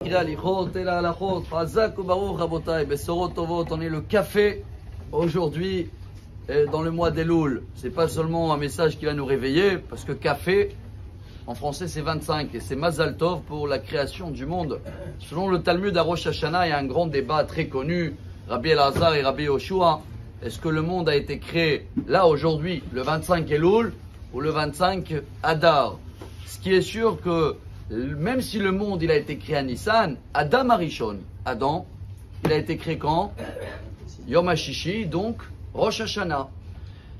On est le café aujourd'hui dans le mois d'Elul. C'est pas seulement un message qui va nous réveiller, parce que café, en français c'est 25 et c'est Mazal Tov pour la création du monde. Selon le Talmud à Rosh Hashanah, il y a un grand débat très connu, Rabbi Elazar et Rabbi Yoshua. Est-ce que le monde a été créé là aujourd'hui, le 25 Elul ou le 25 Adar? Ce qui est sûr que même si le monde il a été créé à Nissan, Adam Arishon, Adam, il a été créé quand? Yom HaShishi, donc Rosh Hashanah.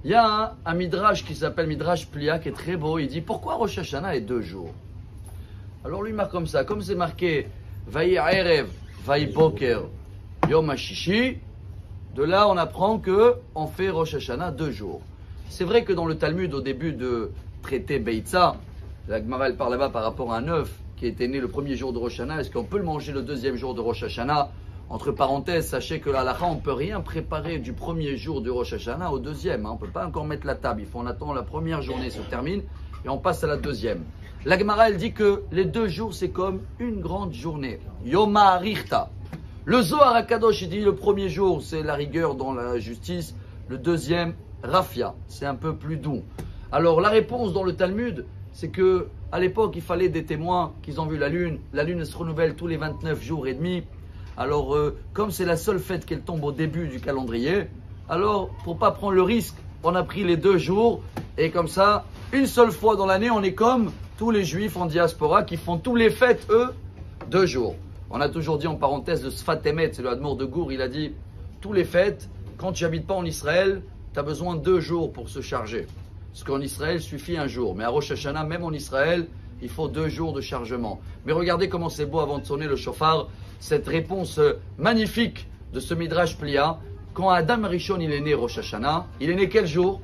Il y a un midrash qui s'appelle Midrash Plia qui est très beau. Il dit pourquoi Rosh Hashanah est 2 jours? Alors lui marque comme ça, comme c'est marqué Vayi Erev, Vayi Boker, Yom HaShishi. De là on apprend que on fait Rosh Hashanah 2 jours. C'est vrai que dans le Talmud au début de traité Beitza, la Gemara elle parle là-bas par rapport à un œuf qui était né le premier jour de Rosh Hashanah. Est-ce qu'on peut le manger le deuxième jour de Rosh Hashanah? Entre parenthèses, sachez que la halakha, on ne peut rien préparer du premier jour de Rosh Hashanah au deuxième. On ne peut pas encore mettre la table. Il faut en attendre la première journée se termine et on passe à la deuxième. La Gemara elle dit que les 2 jours c'est comme une grande journée. Yom Ha'arichta. Le Zohar HaKadosh il dit le premier jour c'est la rigueur dans la justice. Le deuxième, Rafia. C'est un peu plus doux. Alors la réponse dans le Talmud, c'est que à l'époque, il fallait des témoins qui ont vu la lune. La lune se renouvelle tous les 29 jours et demi. Alors, comme c'est la seule fête qu'elle tombe au début du calendrier, alors, pour pas prendre le risque, on a pris les 2 jours. Et comme ça, une seule fois dans l'année, on est comme tous les juifs en diaspora qui font tous les fêtes, eux, 2 jours. On a toujours dit en parenthèse de Sfat Emet, c'est le Admour de Gour, il a dit, tous les fêtes, quand tu n'habites pas en Israël, tu as besoin de 2 jours pour se charger. Parce qu'en Israël, il suffit 1 jour. Mais à Rosh Hashanah, même en Israël, il faut 2 jours de chargement. Mais regardez comment c'est beau avant de sonner le shofar, cette réponse magnifique de ce Midrash Plia. Quand Adam Rishon il est né Rosh Hashanah, il est né quel jour?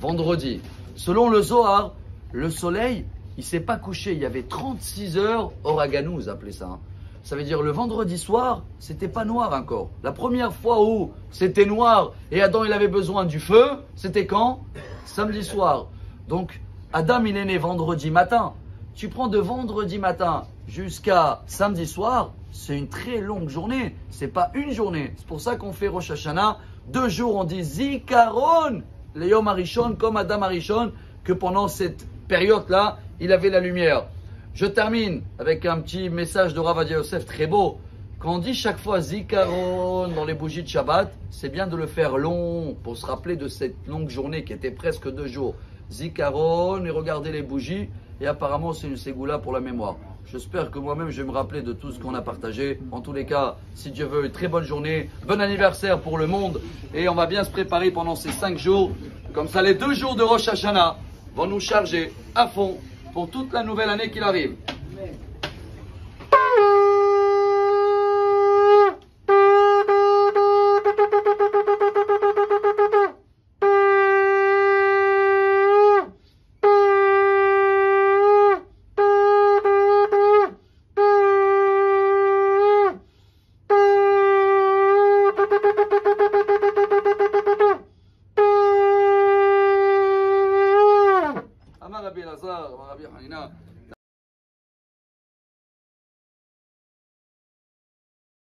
Vendredi. Selon le Zohar, le soleil, il ne s'est pas couché. Il y avait 36 heures, Oraganou, appelez ça. Ça veut dire le vendredi soir, c'était pas noir encore. La première fois où c'était noir et Adam il avait besoin du feu, c'était quand? Samedi soir. Donc, Adam il est né vendredi matin. Tu prends de vendredi matin jusqu'à samedi soir, c'est une très longue journée. C'est pas une journée. C'est pour ça qu'on fait Rosh Hashanah. 2 jours, on dit Zikaron, le Yom Harishon, comme Adam Harishon, que pendant cette période-là, il avait la lumière. Je termine avec un petit message de Rav Ovadia Yosef très beau. Quand on dit chaque fois Zikaron dans les bougies de Shabbat, c'est bien de le faire long pour se rappeler de cette longue journée qui était presque 2 jours. Zikaron et regardez les bougies et apparemment c'est une ségoula pour la mémoire. J'espère que moi-même je vais me rappeler de tout ce qu'on a partagé. En tous les cas, si Dieu veut, une très bonne journée, bon anniversaire pour le monde et on va bien se préparer pendant ces 5 jours. Comme ça les 2 jours de Rosh Hashanah vont nous charger à fond pour toute la nouvelle année qui arrive. Amen.